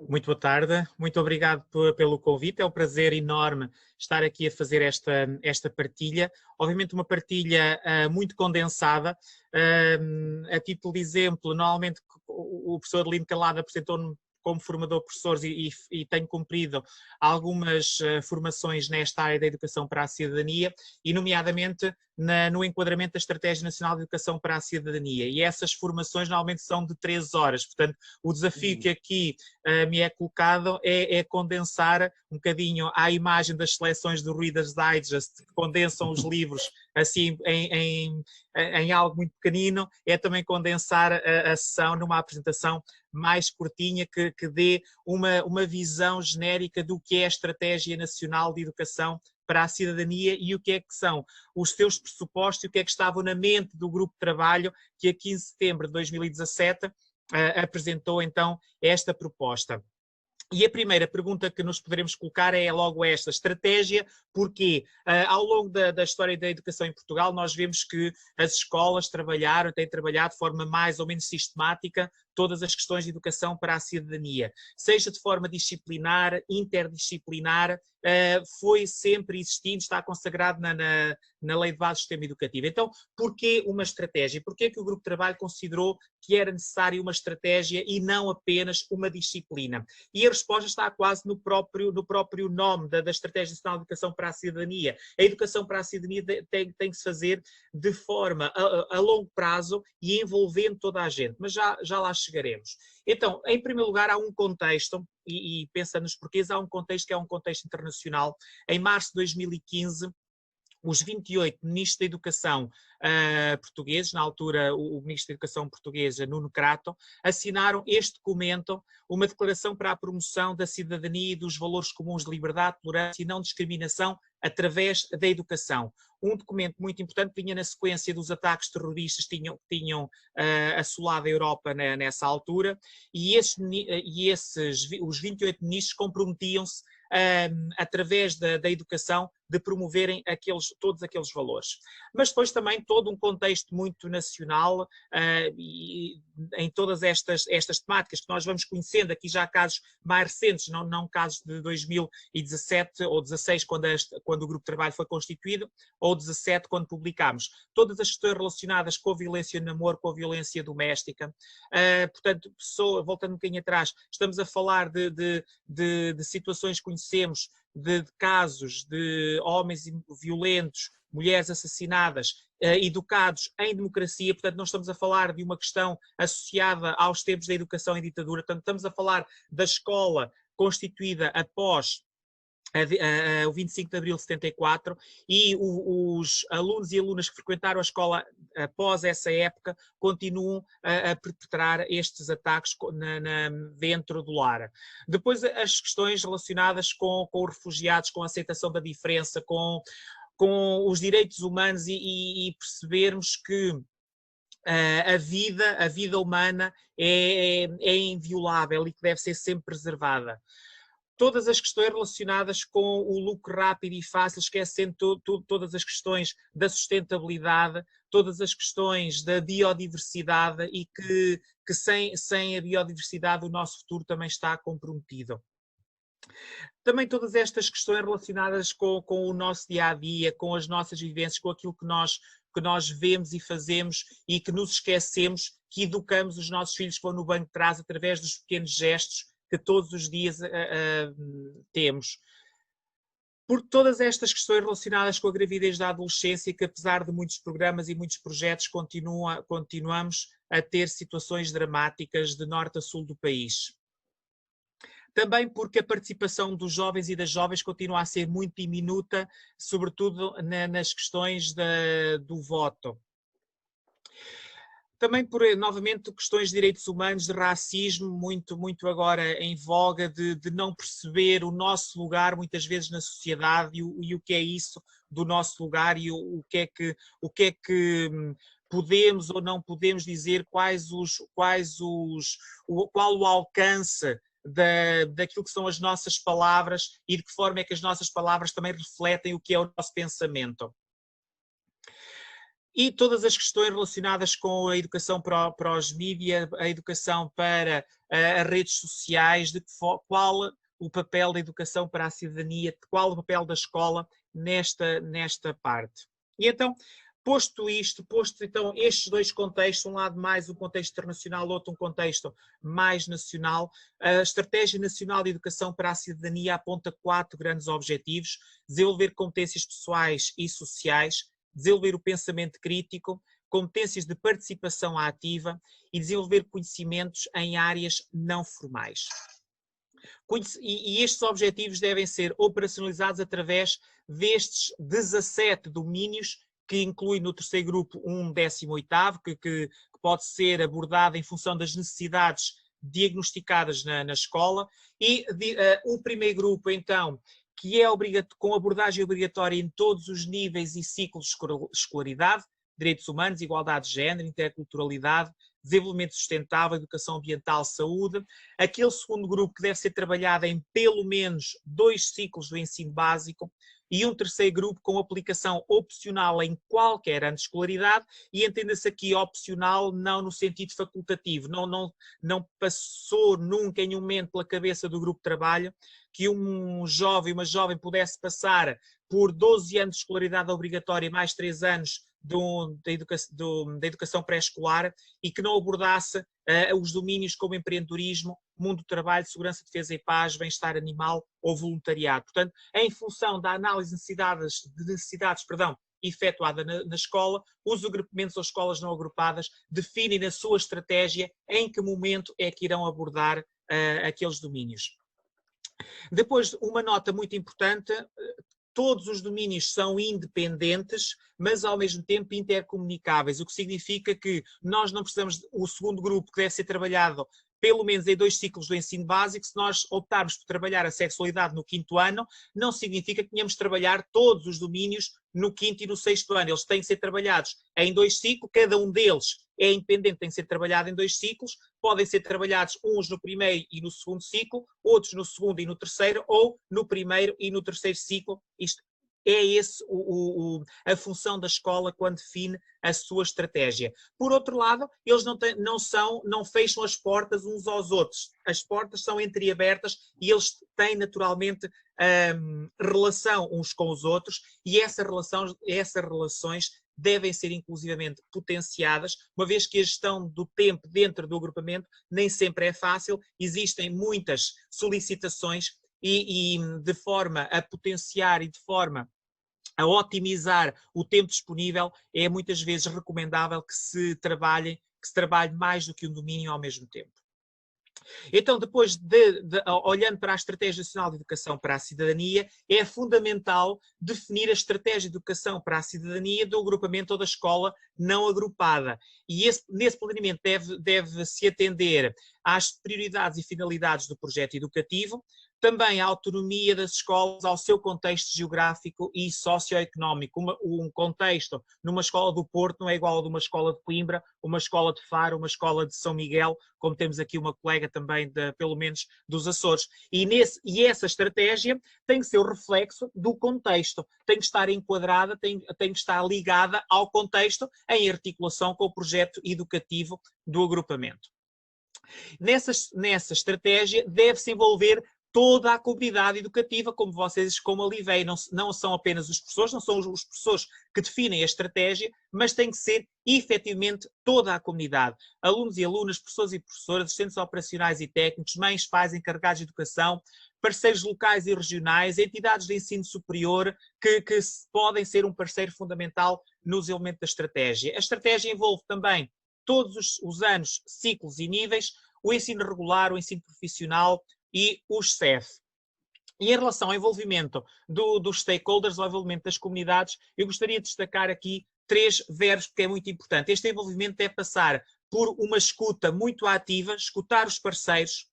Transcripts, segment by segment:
Muito boa tarde, muito obrigado pelo convite, é um prazer enorme estar aqui a fazer esta partilha. Obviamente uma partilha muito condensada. A título de exemplo, normalmente o professor Adelino Calado apresentou-me como formador de professores e tenho cumprido algumas formações nesta área da educação para a cidadania e nomeadamente no enquadramento da Estratégia Nacional de Educação para a Cidadania. E essas formações normalmente são de 3 horas, portanto o desafio que aqui me é colocado é condensar um bocadinho à imagem das seleções do Reader's Digest, que condensam os livros assim em algo muito pequenino, é também condensar a sessão numa apresentação mais curtinha que dê uma visão genérica do que é a Estratégia Nacional de Educação para a Cidadania e o que é que são os seus pressupostos e o que é que estavam na mente do grupo de trabalho que a 15 de setembro de 2017 apresentou então esta proposta. E a primeira pergunta que nos poderemos colocar é logo esta: estratégia, porque ao longo da história da educação em Portugal nós vemos que as escolas têm trabalhado de forma mais ou menos sistemática todas as questões de educação para a cidadania, seja de forma disciplinar, interdisciplinar, foi sempre existindo, está consagrado na Lei de Base do Sistema Educativo. Então, porquê uma estratégia? Porquê que o Grupo de Trabalho considerou que era necessária uma estratégia e não apenas uma disciplina? E a resposta está quase no próprio nome da Estratégia Nacional de Educação para a Cidadania. A educação para a cidadania tem que se fazer de forma a longo prazo e envolvendo toda a gente, mas já lá chegaremos. Então, em primeiro lugar, há um contexto, e pensando nos porquês, há um contexto que é um contexto internacional. Em março de 2015, os 28 ministros da Educação portugueses, na altura o ministro da Educação portuguesa, Nuno Crato, assinaram este documento, uma declaração para a promoção da cidadania e dos valores comuns de liberdade, tolerância e não discriminação através da educação. Um documento muito importante, vinha na sequência dos ataques terroristas que tinham assolado a Europa nessa altura, e os 28 ministros comprometiam-se através da educação, de promoverem todos aqueles valores. Mas depois também todo um contexto muito nacional e em todas estas temáticas que nós vamos conhecendo, aqui já casos mais recentes, não casos de 2017 ou 2016, quando o Grupo de Trabalho foi constituído, ou 2017, quando publicámos. Todas as questões relacionadas com a violência no namoro, com a violência doméstica. Portanto, voltando um bocadinho atrás, estamos a falar de situações que conhecemos, de casos de homens violentos, mulheres assassinadas, educados em democracia. Portanto, não estamos a falar de uma questão associada aos tempos da educação em ditadura, portanto, estamos a falar da escola constituída após o 25 de abril de 74, e os alunos e alunas que frequentaram a escola após essa época continuam a perpetrar estes ataques dentro do lar. Depois as questões relacionadas com os refugiados, com a aceitação da diferença, com os direitos humanos e percebermos que a vida humana é inviolável e que deve ser sempre preservada. Todas as questões relacionadas com o lucro rápido e fácil, esquecendo todas as questões da sustentabilidade, todas as questões da biodiversidade e que sem a biodiversidade o nosso futuro também está comprometido. Também todas estas questões relacionadas com o nosso dia-a-dia, com as nossas vivências, com aquilo que nós vemos e fazemos e que nos esquecemos, que educamos os nossos filhos que vão no banco de trás através dos pequenos gestos que todos os dias temos. Por todas estas questões relacionadas com a gravidez da adolescência, que apesar de muitos programas e muitos projetos, continuamos a ter situações dramáticas de norte a sul do país. Também porque a participação dos jovens e das jovens continua a ser muito diminuta, sobretudo nas questões do voto. Também por, novamente, questões de direitos humanos, de racismo, muito agora em voga, de não perceber o nosso lugar, muitas vezes, na sociedade e o que é isso do nosso lugar e o que é que podemos ou não podemos dizer, qual o alcance daquilo que são as nossas palavras e de que forma é que as nossas palavras também refletem o que é o nosso pensamento. E todas as questões relacionadas com a educação para os mídia, a educação para as redes sociais, de qual o papel da educação para a cidadania, qual o papel da escola nesta parte. E então, posto então estes dois contextos, um lado mais um contexto internacional, outro um contexto mais nacional, a Estratégia Nacional de Educação para a Cidadania aponta 4 grandes objetivos: desenvolver competências pessoais e sociais, desenvolver o pensamento crítico, competências de participação ativa e desenvolver conhecimentos em áreas não formais. E estes objetivos devem ser operacionalizados através destes 17 domínios, que inclui no terceiro grupo um 18º, que pode ser abordado em função das necessidades diagnosticadas na escola. E o primeiro grupo, então, que é com abordagem obrigatória em todos os níveis e ciclos de escolaridade: direitos humanos, igualdade de género, interculturalidade, desenvolvimento sustentável, educação ambiental, saúde. Aquele segundo grupo que deve ser trabalhado em pelo menos 2 ciclos do ensino básico, e um terceiro grupo com aplicação opcional em qualquer ano de escolaridade, e entenda-se aqui opcional não no sentido facultativo, não passou nunca em nenhum momento pela cabeça do grupo de trabalho que um jovem, uma jovem pudesse passar por 12 anos de escolaridade obrigatória mais 3 anos da educação pré-escolar e que não abordasse os domínios como empreendedorismo, mundo do trabalho, segurança, defesa e paz, bem-estar animal ou voluntariado. Portanto, em função da análise de necessidades efetuada na escola, os agrupamentos ou escolas não agrupadas definem a sua estratégia em que momento é que irão abordar aqueles domínios. Depois, uma nota muito importante: todos os domínios são independentes, mas ao mesmo tempo intercomunicáveis, o que significa que nós não precisamos, o segundo grupo que deve ser trabalhado pelo menos em 2 ciclos do ensino básico, se nós optarmos por trabalhar a sexualidade no 5º ano, não significa que tenhamos de trabalhar todos os domínios no 5º e no 6º ano. Eles têm que ser trabalhados em 2 ciclos, cada um deles é independente, tem que ser trabalhado em 2 ciclos, podem ser trabalhados uns no primeiro e no segundo ciclo, outros no segundo e no terceiro, ou no primeiro e no terceiro ciclo. Isto é a função da escola quando define a sua estratégia. Por outro lado, eles não fecham as portas uns aos outros. As portas são entreabertas e eles têm naturalmente relação uns com os outros, e essas relações devem ser inclusivamente potenciadas, uma vez que a gestão do tempo dentro do agrupamento nem sempre é fácil, existem muitas solicitações e de forma a potenciar e de forma a otimizar o tempo disponível, é muitas vezes recomendável que se trabalhe mais do que um domínio ao mesmo tempo. Então, depois olhando para a Estratégia Nacional de Educação para a Cidadania, é fundamental definir a estratégia de educação para a cidadania do agrupamento ou da escola não agrupada. E nesse planeamento deve-se atender às prioridades e finalidades do projeto educativo, também à autonomia das escolas, ao seu contexto geográfico e socioeconómico. Um contexto numa escola do Porto não é igual ao de uma escola de Coimbra, uma escola de Faro, uma escola de São Miguel, como temos aqui uma colega também, pelo menos, dos Açores. E essa estratégia tem que ser o reflexo do contexto, tem que estar enquadrada, tem que estar ligada ao contexto, em articulação com o projeto educativo do agrupamento. Nessa estratégia deve-se envolver toda a comunidade educativa, como ali veio, não são apenas os professores, não são os professores que definem a estratégia, mas tem que ser efetivamente toda a comunidade. Alunos e alunas, professores e professoras, assistentes operacionais e técnicos, mães, pais, encarregados de educação, parceiros locais e regionais, entidades de ensino superior, que podem ser um parceiro fundamental nos elementos da estratégia. A estratégia envolve também todos os anos, ciclos e níveis, o ensino regular, o ensino profissional e os CEF. E em relação ao envolvimento dos stakeholders, ao envolvimento das comunidades, eu gostaria de destacar aqui 3 verbos, porque é muito importante. Este envolvimento deve passar por uma escuta muito ativa, escutar os parceiros,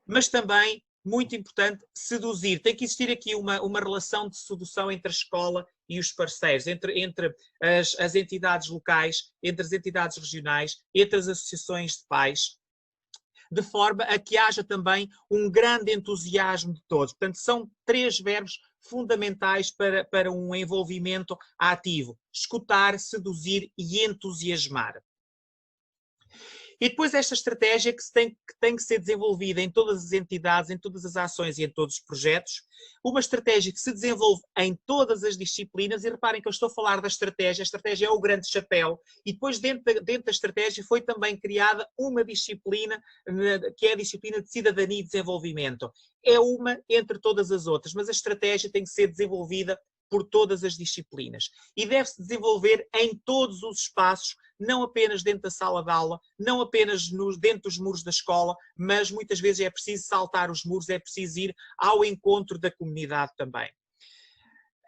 mas também, muito importante, seduzir. Tem que existir aqui uma relação de sedução entre a escola e os parceiros, entre as entidades locais, entre as entidades regionais, entre as associações de pais, de forma a que haja também um grande entusiasmo de todos. Portanto, são 3 verbos fundamentais para um envolvimento ativo: escutar, seduzir e entusiasmar. E depois esta estratégia que tem que ser desenvolvida em todas as entidades, em todas as ações e em todos os projetos, uma estratégia que se desenvolve em todas as disciplinas, e reparem que eu estou a falar da estratégia, a estratégia é o grande chapéu, e depois dentro da estratégia foi também criada uma disciplina, que é a disciplina de cidadania e desenvolvimento. É uma entre todas as outras, mas a estratégia tem que ser desenvolvida por todas as disciplinas. E deve-se desenvolver em todos os espaços, não apenas dentro da sala de aula, não apenas dentro dos muros da escola, mas muitas vezes é preciso saltar os muros, é preciso ir ao encontro da comunidade também.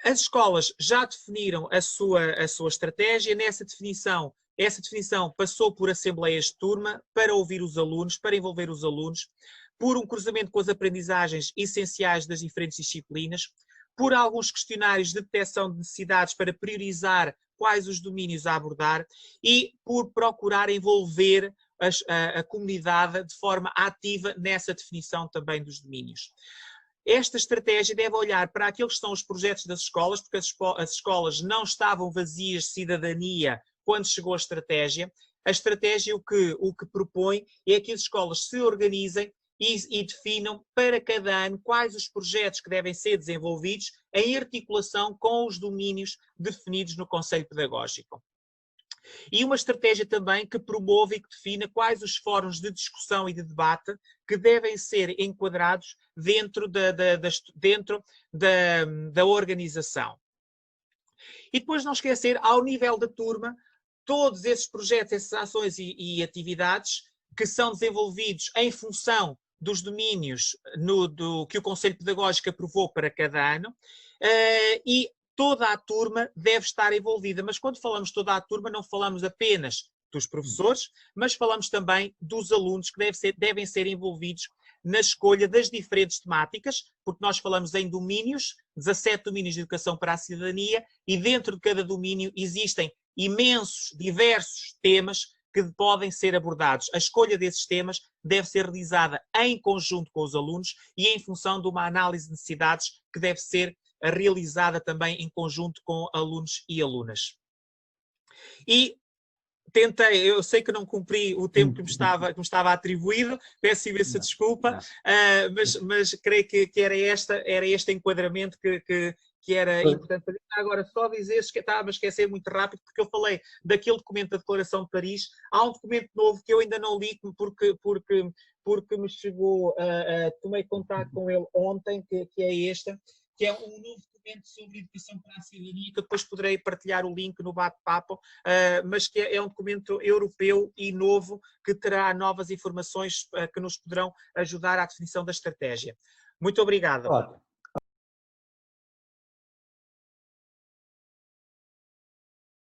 As escolas já definiram a sua estratégia. Essa definição passou por assembleias de turma para ouvir os alunos, para envolver os alunos, por um cruzamento com as aprendizagens essenciais das diferentes disciplinas, por alguns questionários de detecção de necessidades para priorizar quais os domínios a abordar e por procurar envolver a comunidade de forma ativa nessa definição também dos domínios. Esta estratégia deve olhar para aqueles que são os projetos das escolas, porque as escolas não estavam vazias de cidadania quando chegou a estratégia. A estratégia o que propõe é que as escolas se organizem e definam para cada ano quais os projetos que devem ser desenvolvidos em articulação com os domínios definidos no Conselho Pedagógico. E uma estratégia também que promove e que defina quais os fóruns de discussão e de debate que devem ser enquadrados dentro da organização. E depois não esquecer, ao nível da turma, todos esses projetos, essas ações e atividades que são desenvolvidos em função dos domínios que o Conselho Pedagógico aprovou para cada ano, e toda a turma deve estar envolvida. Mas quando falamos toda a turma, não falamos apenas dos professores, mas falamos também dos alunos que devem ser envolvidos na escolha das diferentes temáticas, porque nós falamos em domínios, 17 domínios de educação para a cidadania, e dentro de cada domínio existem imensos, diversos temas que podem ser abordados. A escolha desses temas deve ser realizada em conjunto com os alunos e em função de uma análise de necessidades que deve ser realizada também em conjunto com alunos e alunas. E tentei, eu sei que não cumpri o tempo que me estava atribuído, peço imensa desculpa, mas creio que era este enquadramento que era importante fazer. Agora, só dizer, estava a esquecer muito rápido, porque eu falei daquele documento da Declaração de Paris. Há um documento novo que eu ainda não li, porque me chegou, tomei contato com ele ontem, que é este, que é um novo documento sobre educação para a cidadania, que depois poderei partilhar o link no bate-papo, mas que é um documento europeu e novo, que terá novas informações que nos poderão ajudar à definição da estratégia. Muito obrigado. Ótimo.